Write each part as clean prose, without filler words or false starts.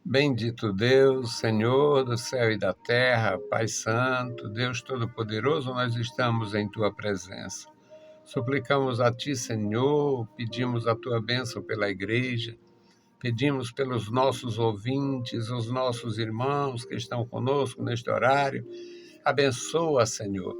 Bendito Deus, Senhor do céu e da terra, Pai Santo, Deus Todo-Poderoso, nós estamos em Tua presença. Suplicamos a Ti, Senhor, pedimos a Tua bênção pela igreja, pedimos pelos nossos ouvintes, os nossos irmãos que estão conosco neste horário. Abençoa, Senhor.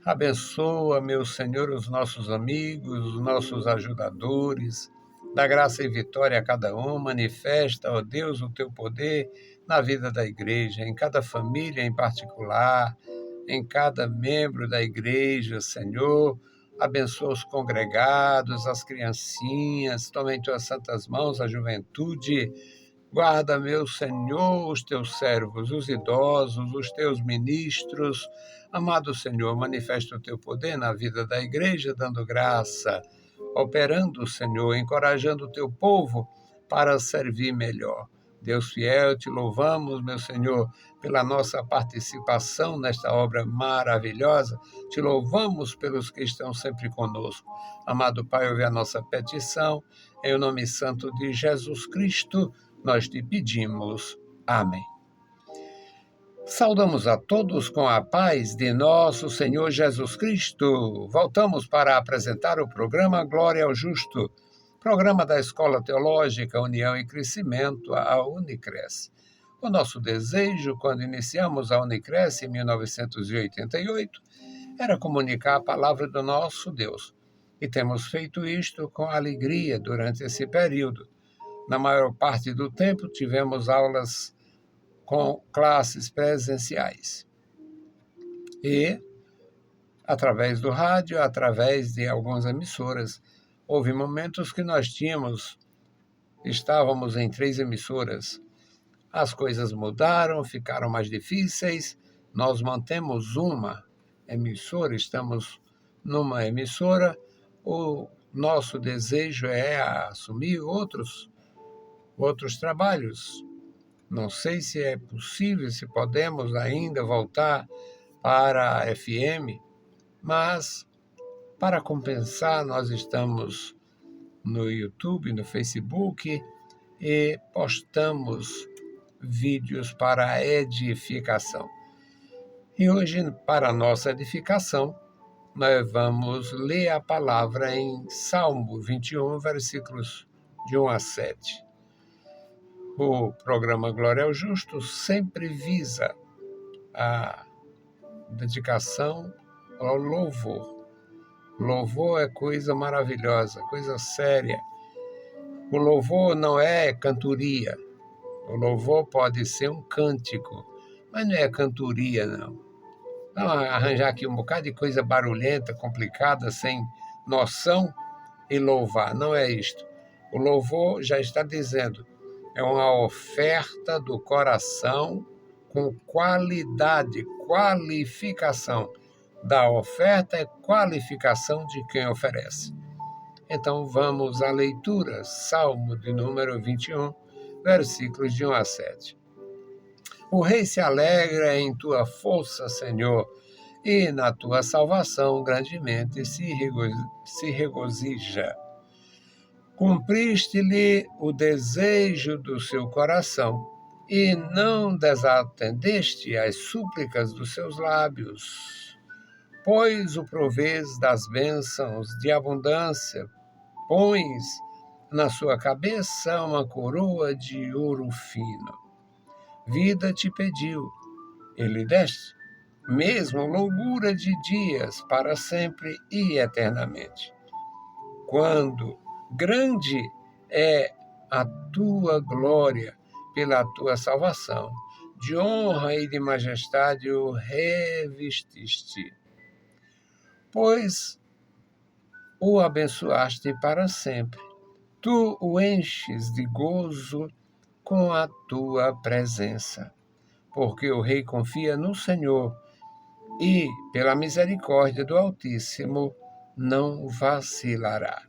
Abençoa, meu Senhor, os nossos amigos, os nossos ajudadores. Dá graça e vitória a cada um. Manifesta, ó Deus, o teu poder na vida da igreja, em cada família em particular, em cada membro da igreja, Senhor. Abençoa os congregados, as criancinhas, toma em tuas santas mãos a juventude. Guarda, meu Senhor, os teus servos, os idosos, os teus ministros. Amado Senhor, manifesta o teu poder na vida da igreja, dando graça, operando, Senhor, encorajando o teu povo para servir melhor. Deus fiel, te louvamos, meu Senhor, pela nossa participação nesta obra maravilhosa. Te louvamos pelos que estão sempre conosco. Amado Pai, ouve a nossa petição. Em nome santo de Jesus Cristo, nós te pedimos. Amém. Saudamos a todos com a paz de nosso Senhor Jesus Cristo. Voltamos para apresentar o programa Glória ao Justo, programa da Escola Teológica União e Crescimento, a Unicres. O nosso desejo, quando iniciamos a Unicres em 1988, era comunicar a palavra do nosso Deus. E temos feito isto com alegria durante esse período. Na maior parte do tempo, tivemos aulas com classes presenciais. E, através do rádio, através de algumas emissoras, houve momentos que nós estávamos em 3 emissoras. As coisas mudaram, ficaram mais difíceis. Nós mantemos uma emissora, estamos numa emissora. O nosso desejo é assumir outros trabalhos. Não sei se é possível, se podemos ainda voltar para a FM, mas para compensar, nós estamos no YouTube, no Facebook e postamos vídeos para edificação. E hoje, para a nossa edificação, nós vamos ler a palavra em Salmo 21, versículos de 1 a 7. O programa Glória ao Justo sempre visa a dedicação ao louvor. Louvor é coisa maravilhosa, coisa séria. O louvor não é cantoria. O louvor pode ser um cântico, mas não é cantoria, não. Não arranjar aqui um bocado de coisa barulhenta, complicada, sem noção e louvar. Não é isto. O louvor já está dizendo, é uma oferta do coração com qualidade, qualificação. Da oferta é qualificação de quem oferece. Então vamos à leitura, Salmo de número 21, versículos de 1 a 7. O rei se alegra em tua força, Senhor, e na tua salvação grandemente se regozija. Cumpriste-lhe o desejo do seu coração, e não desatendeste as súplicas dos seus lábios. Pois o provês das bênçãos de abundância, pões na sua cabeça uma coroa de ouro fino. Vida te pediu, e lhe deste, mesmo longura de dias para sempre e eternamente. Quando grande é a tua glória pela tua salvação, de honra e de majestade o revestiste, pois o abençoaste para sempre. Tu o enches de gozo com a tua presença, porque o rei confia no Senhor e, pela misericórdia do Altíssimo, não vacilará.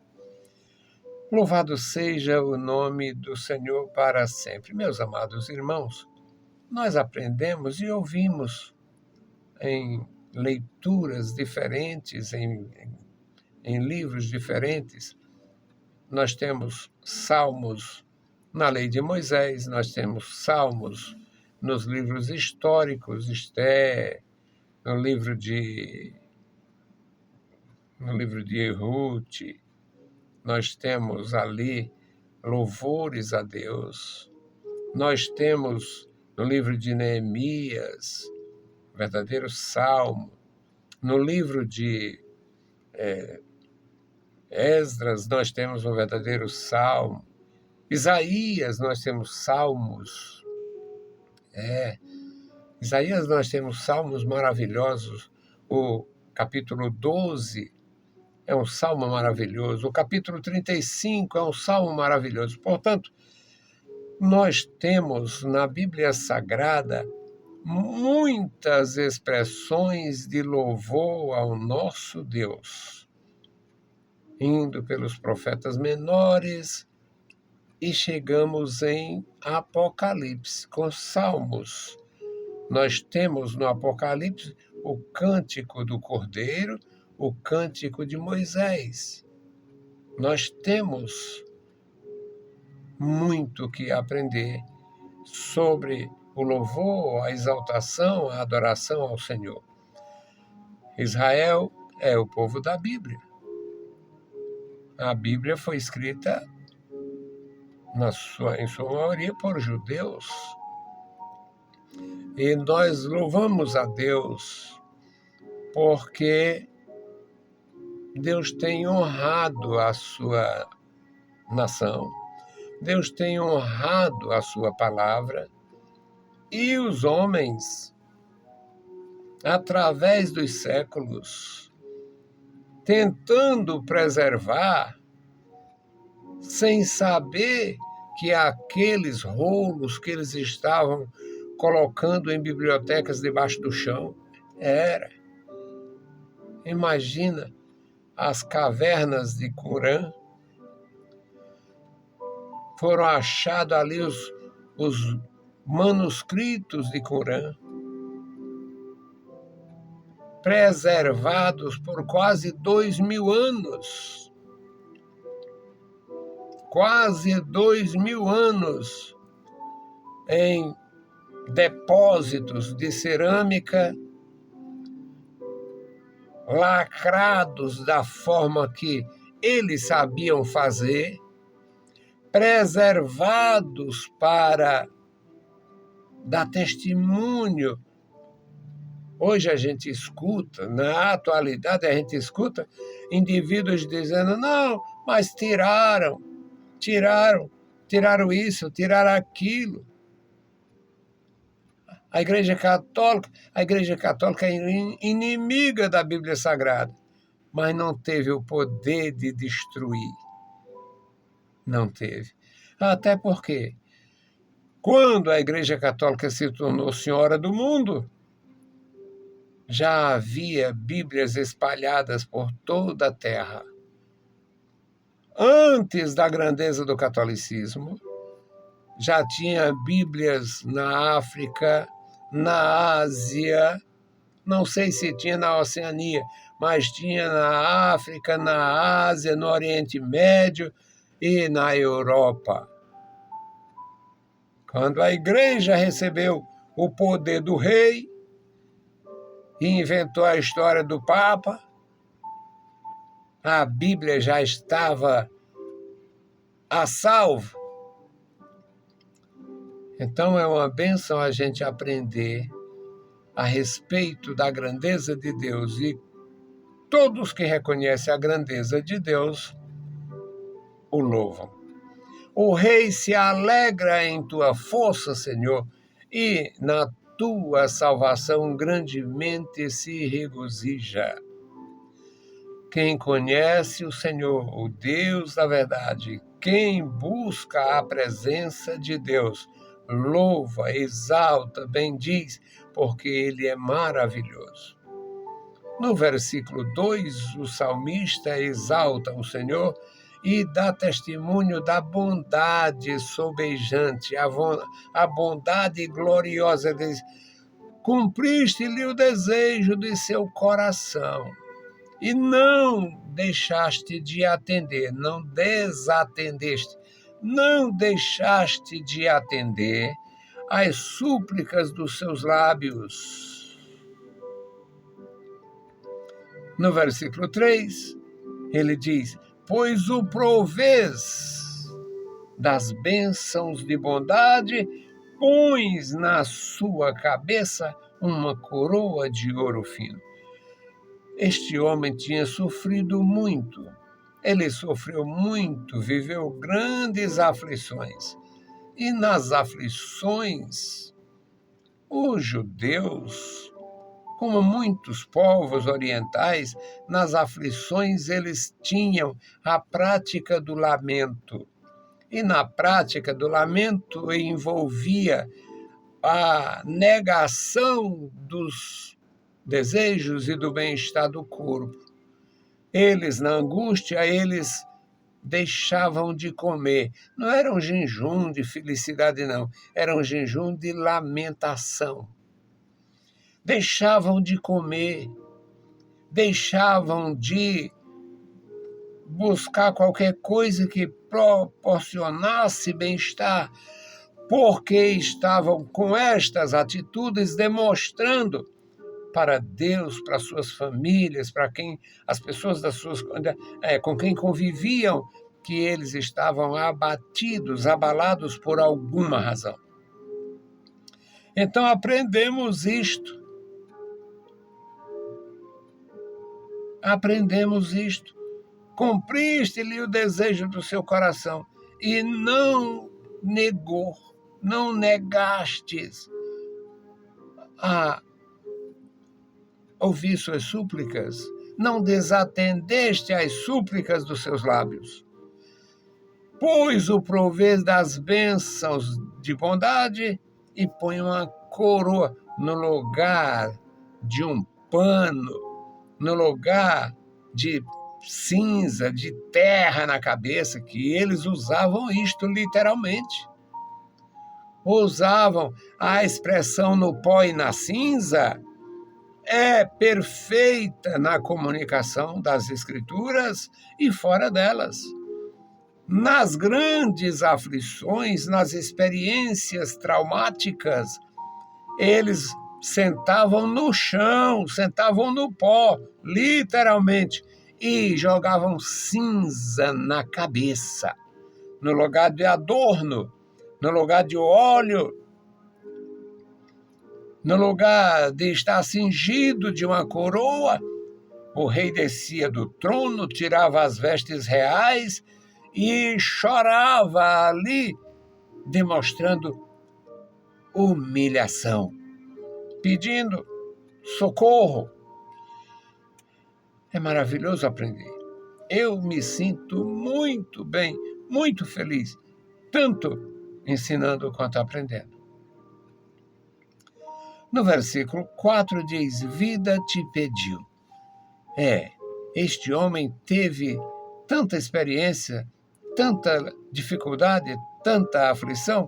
Louvado seja o nome do Senhor para sempre. Meus amados irmãos, nós aprendemos e ouvimos em leituras diferentes, em livros diferentes. Nós temos salmos Na lei de Moisés, nós temos salmos nos livros históricos, Esté, no livro de Ruth, nós temos ali louvores a Deus. Nós temos no livro de Neemias, verdadeiro salmo. No livro de Esdras, nós temos um verdadeiro salmo. Isaías, nós temos salmos. Isaías, nós temos salmos maravilhosos. O capítulo 12 é um salmo maravilhoso. O capítulo 35 é um salmo maravilhoso. Portanto, nós temos na Bíblia Sagrada muitas expressões de louvor ao nosso Deus, indo pelos profetas menores e chegamos em Apocalipse, com salmos. Nós temos no Apocalipse o cântico do Cordeiro, o cântico de Moisés. Nós temos muito que aprender sobre o louvor, a exaltação, a adoração ao Senhor. Israel é o povo da Bíblia. A Bíblia foi escrita, em sua maioria, por judeus. E nós louvamos a Deus porque Deus tem honrado a sua nação, Deus tem honrado a sua palavra, e os homens, através dos séculos, tentando preservar, sem saber que aqueles rolos que eles estavam colocando em bibliotecas debaixo do chão, imagina as cavernas de Qumran, foram achados ali os manuscritos de Qumran, preservados por quase 2.000 anos. Quase 2.000 anos em depósitos de cerâmica, lacrados da forma que eles sabiam fazer, preservados para dar testemunho. Hoje a gente escuta, na atualidade a gente escuta indivíduos dizendo: não, mas tiraram isso, tiraram aquilo. A Igreja Católica é inimiga da Bíblia Sagrada, mas não teve o poder de destruir. Não teve. Até porque, quando a Igreja Católica se tornou senhora do mundo, já havia Bíblias espalhadas por toda a terra. Antes da grandeza do catolicismo, já tinha Bíblias na África, na Ásia, não sei se tinha na Oceania, mas tinha na África, na Ásia, no Oriente Médio e na Europa. Quando a igreja recebeu o poder do rei e inventou a história do Papa, a Bíblia já estava a salvo. Então é uma bênção a gente aprender a respeito da grandeza de Deus, e todos que reconhecem a grandeza de Deus o louvam. O rei se alegra em tua força, Senhor, e na tua salvação grandemente se regozija. Quem conhece o Senhor, o Deus da verdade, quem busca a presença de Deus, louva, exalta, bendiz, porque Ele é maravilhoso. No versículo 2, o salmista exalta o Senhor e dá testemunho da bondade sobejante, a bondade gloriosa. Ele diz: cumpriste-lhe o desejo de seu coração e não deixaste de atender, não desatendeste não deixaste de atender às súplicas dos seus lábios. No versículo 3, ele diz: pois o provês das bênçãos de bondade, pões na sua cabeça uma coroa de ouro fino. Este homem tinha sofrido muito. Ele sofreu muito, viveu grandes aflições. E nas aflições, os judeus, como muitos povos orientais, nas aflições eles tinham a prática do lamento. E na prática do lamento envolvia a negação dos desejos e do bem-estar do corpo. Eles, na angústia, eles deixavam de comer. Não era um jejum de felicidade, não. Era um jejum de lamentação. Deixavam de comer, deixavam de buscar qualquer coisa que proporcionasse bem-estar, porque estavam com estas atitudes demonstrando para Deus, para suas famílias, para quem as pessoas com quem conviviam, que eles estavam abatidos, abalados por alguma razão. Então aprendemos isto. Cumpriste-lhe o desejo do seu coração e não negou, não negastes a ouvir suas súplicas, não desatendeste às súplicas dos seus lábios. Pois o provês das bênçãos de bondade e põe uma coroa no lugar de um pano, no lugar de cinza, de terra na cabeça, que eles usavam isto literalmente. Usavam a expressão no pó e na cinza, é perfeita na comunicação das Escrituras e fora delas. Nas grandes aflições, nas experiências traumáticas, eles sentavam no chão, sentavam no pó, literalmente, e jogavam cinza na cabeça, no lugar de adorno, no lugar de óleo, no lugar de estar cingido de uma coroa. O rei descia do trono, tirava as vestes reais e chorava ali, demonstrando humilhação, pedindo socorro. É maravilhoso aprender. Eu me sinto muito bem, muito feliz, tanto ensinando quanto aprendendo. No versículo 4 diz: vida te pediu. Este homem teve tanta experiência, tanta dificuldade, tanta aflição,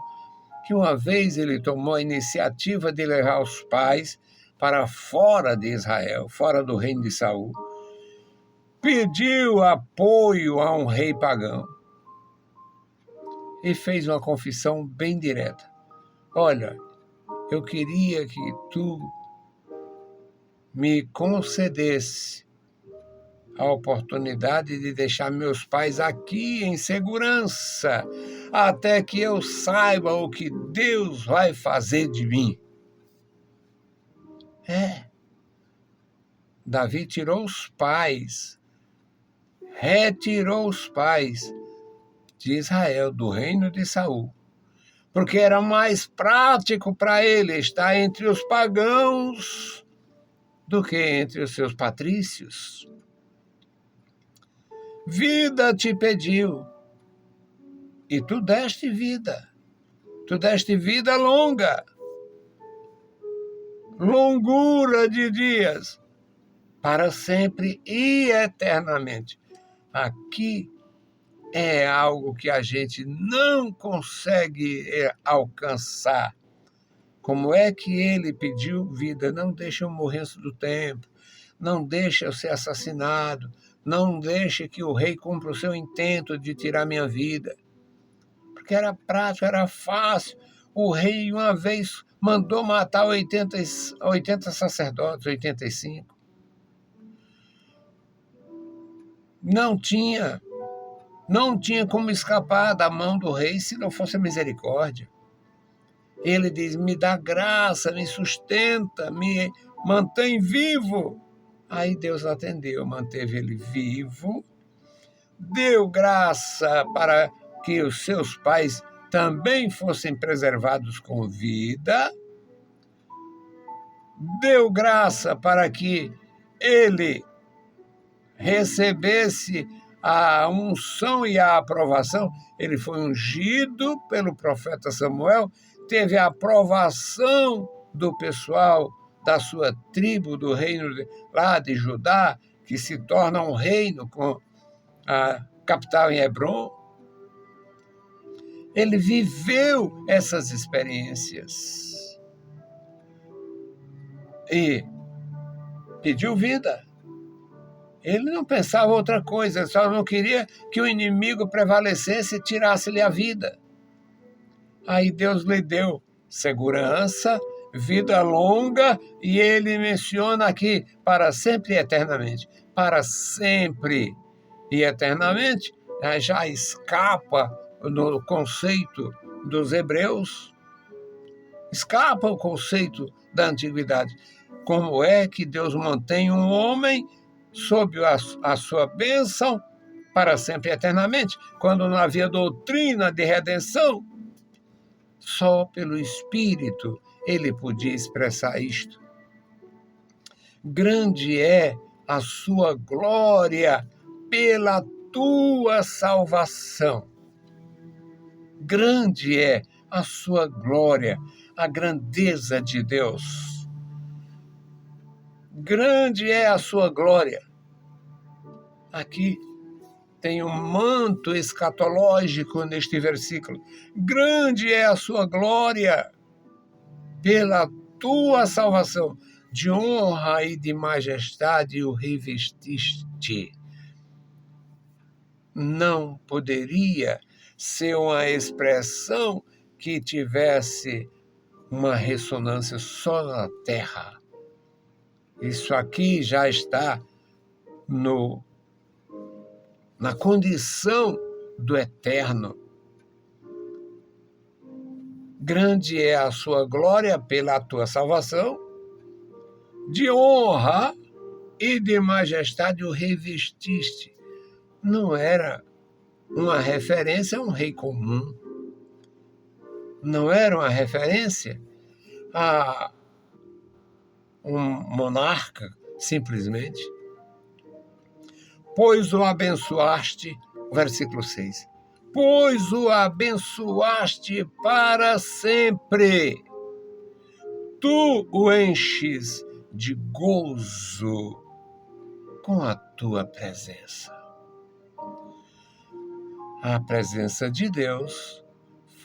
que uma vez ele tomou a iniciativa de levar os pais para fora de Israel, fora do reino de Saul. Pediu apoio a um rei pagão e fez uma confissão bem direta. Olha, eu queria que tu me concedesse a oportunidade de deixar meus pais aqui em segurança, até que eu saiba o que Deus vai fazer de mim. Davi retirou os pais de Israel, do reino de Saul, porque era mais prático para ele estar entre os pagãos do que entre os seus patrícios. Vida te pediu, e tu deste vida longa, longura de dias, para sempre e eternamente. Aqui é algo que a gente não consegue alcançar. Como é que ele pediu vida? Não deixa eu morrer antes do tempo, não deixa eu ser assassinado, não deixe que o rei cumpra o seu intento de tirar minha vida. porque era prático, era fácil. O rei, uma vez, mandou matar 80 sacerdotes, 85. Não tinha como escapar da mão do rei se não fosse a misericórdia. Ele diz: me dá graça, me sustenta, me mantém vivo. Aí Deus atendeu, manteve ele vivo, deu graça para que os seus pais também fossem preservados com vida, deu graça para que ele recebesse a unção e a aprovação. Ele foi ungido pelo profeta Samuel, teve a aprovação do pessoal da sua tribo, do reino lá de Judá, que se torna um reino com a capital em Hebrom. Ele viveu essas experiências e pediu vida. Ele não pensava outra coisa, ele só não queria que o inimigo prevalecesse e tirasse-lhe a vida. Aí Deus lhe deu segurança, vida longa, e ele menciona aqui para sempre e eternamente. Para sempre e eternamente já escapa no conceito dos hebreus, escapa o conceito da antiguidade. Como é que Deus mantém um homem sob a sua bênção para sempre e eternamente, quando não havia doutrina de redenção? Só pelo Espírito ele podia expressar isto. Grande é a sua glória pela tua salvação. Grande é a sua glória, a grandeza de Deus. Grande é a sua glória. Aqui tem um manto escatológico neste versículo. Grande é a sua glória pela tua salvação. De honra e de majestade o revestiste. Não poderia ser uma expressão que tivesse uma ressonância só na terra. Isso aqui já está na condição do eterno. Grande é a sua glória pela tua salvação, de honra e de majestade o revestiste. Não era uma referência a um rei comum. Não era uma referência a um monarca, simplesmente. Pois o abençoaste, versículo 6. Pois o abençoaste para sempre. Tu o enches de gozo com a tua presença. A presença de Deus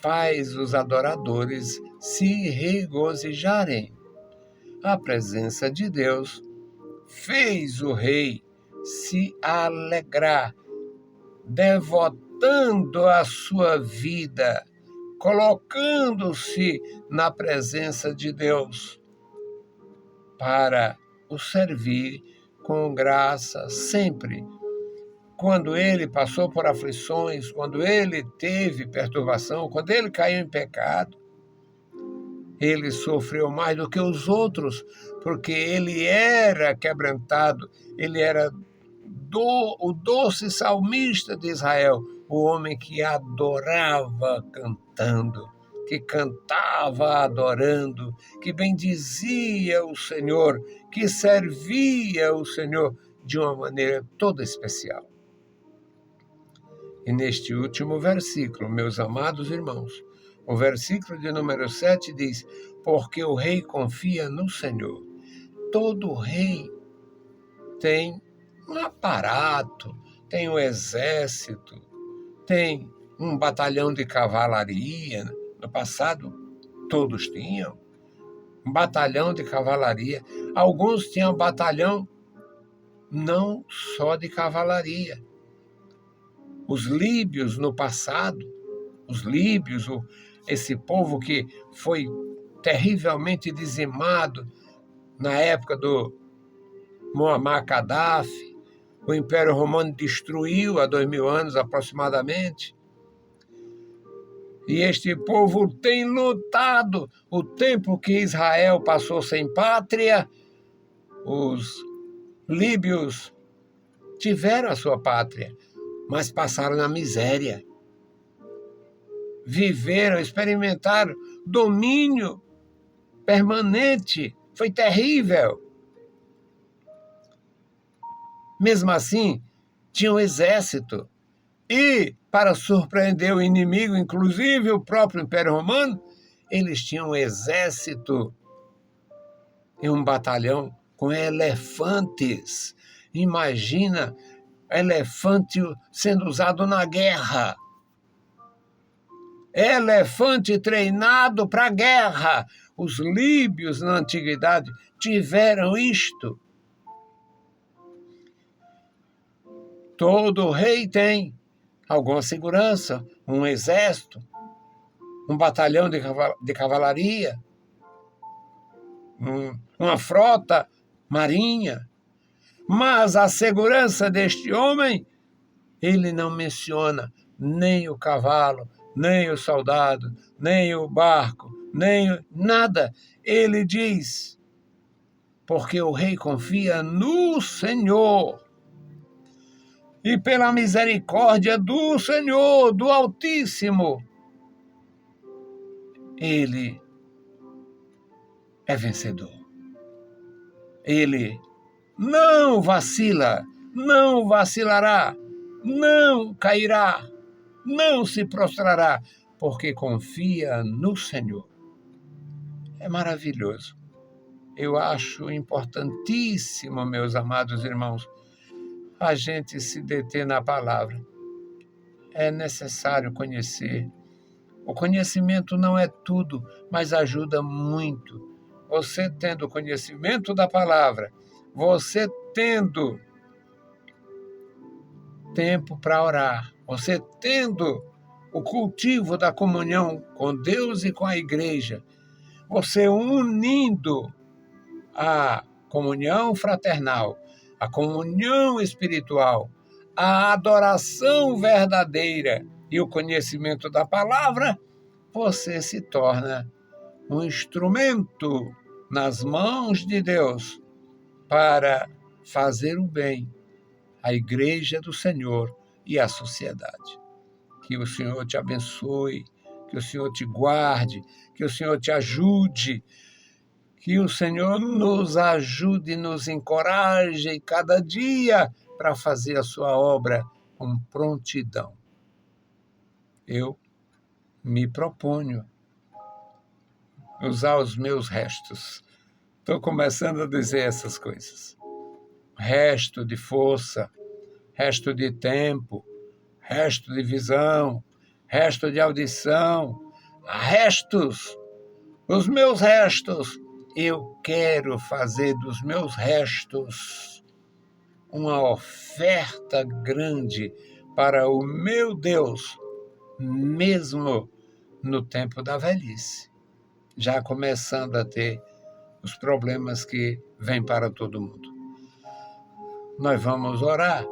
faz os adoradores se regozijarem. A presença de Deus fez o rei se alegrar, devotando a sua vida, colocando-se na presença de Deus para o servir com graça sempre. Quando ele passou por aflições, quando ele teve perturbação, quando ele caiu em pecado, ele sofreu mais do que os outros, porque ele era quebrantado, ele era o doce salmista de Israel, o homem que adorava cantando, que cantava adorando, que bendizia o Senhor, que servia o Senhor de uma maneira toda especial. E neste último versículo, meus amados irmãos, o versículo de número 7 diz: porque o rei confia no Senhor. Todo rei tem um aparato, tem um exército, tem um batalhão de cavalaria. No passado, todos tinham um batalhão de cavalaria. Alguns tinham batalhão não só de cavalaria. Os líbios, no passado, os líbios, esse povo que foi terrivelmente dizimado na época do Muammar Gaddafi. O Império Romano destruiu há 2000 anos aproximadamente. E este povo tem lutado. O tempo que Israel passou sem pátria, os líbios tiveram a sua pátria, mas passaram na miséria. Viveram, experimentaram domínio permanente. Foi terrível. Mesmo assim, tinha um exército. E, para surpreender o inimigo, inclusive o próprio Império Romano, eles tinham um exército e um batalhão com elefantes. Imagina elefante sendo usado na guerra. Elefante treinado para a guerra. Os líbios, na antiguidade, tiveram isto. Todo rei tem alguma segurança, um exército, um batalhão de cavalaria, uma frota marinha. Mas a segurança deste homem, ele não menciona nem o cavalo, nem o soldado, nem o barco, nem nada. Ele diz, porque o rei confia no Senhor. E pela misericórdia do Senhor, do Altíssimo, ele é vencedor. Ele não vacila, não vacilará, não cairá, não se prostrará, porque confia no Senhor. É maravilhoso. Eu acho importantíssimo, meus amados irmãos, a gente se deter na palavra. É necessário conhecer. O conhecimento não é tudo, mas ajuda muito. Você tendo conhecimento da palavra, você tendo tempo para orar, você tendo o cultivo da comunhão com Deus e com a igreja, você unindo a comunhão fraternal, a comunhão espiritual, a adoração verdadeira e o conhecimento da palavra, você se torna um instrumento nas mãos de Deus para fazer o bem à igreja do Senhor e à sociedade. Que o Senhor te abençoe, que o Senhor te guarde, que o Senhor te ajude, que o Senhor nos ajude e nos encoraje cada dia para fazer a sua obra com prontidão. Eu me proponho usar os meus restos. Estou começando a dizer essas coisas. Resto de força, resto de tempo, resto de visão, resto de audição, restos, os meus restos. Eu quero fazer dos meus restos uma oferta grande para o meu Deus, mesmo no tempo da velhice, já começando a ter os problemas que vêm para todo mundo. Nós vamos orar,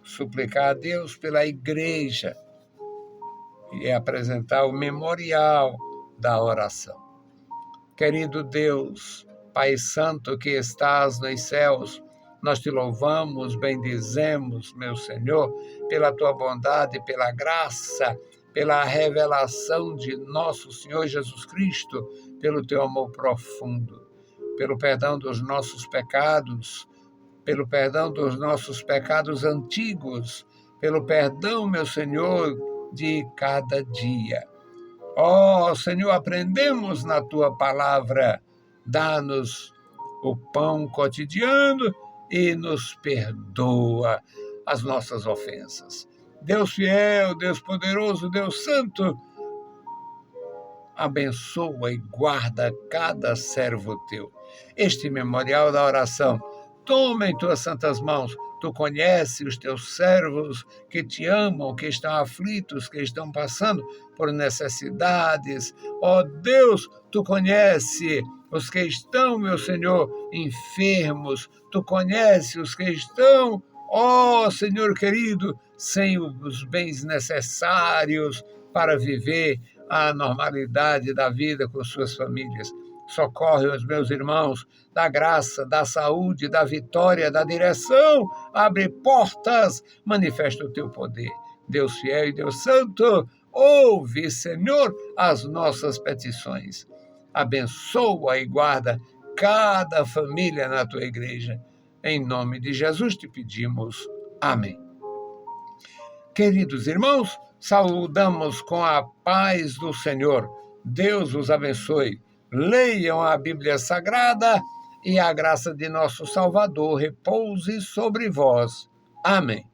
suplicar a Deus pela igreja e apresentar o memorial da oração. Querido Deus, Pai Santo que estás nos céus, nós te louvamos, bendizemos, meu Senhor, pela tua bondade, pela graça, pela revelação de nosso Senhor Jesus Cristo, pelo teu amor profundo, pelo perdão dos nossos pecados, pelo perdão dos nossos pecados antigos, pelo perdão, meu Senhor, de cada dia. Ó Senhor, aprendemos na tua palavra, dá-nos o pão cotidiano e nos perdoa as nossas ofensas. Deus fiel, Deus poderoso, Deus santo, abençoa e guarda cada servo teu. Este memorial da oração, toma em tuas santas mãos Tu conheces os teus servos que te amam, que estão aflitos, que estão passando por necessidades. Ó Deus, Tu conheces os que estão, meu Senhor, enfermos. Tu conheces os que estão, ó Senhor querido, sem os bens necessários para viver a normalidade da vida com suas famílias. Socorre os meus irmãos, da graça, da saúde, da vitória, da direção. Abre portas, manifesta o teu poder. Deus fiel e Deus santo, ouve, Senhor, as nossas petições. Abençoa e guarda cada família na tua igreja. Em nome de Jesus te pedimos. Amém. Queridos irmãos, saudamos com a paz do Senhor. Deus os abençoe. Leiam a Bíblia Sagrada e a graça de nosso Salvador repouse sobre vós. Amém.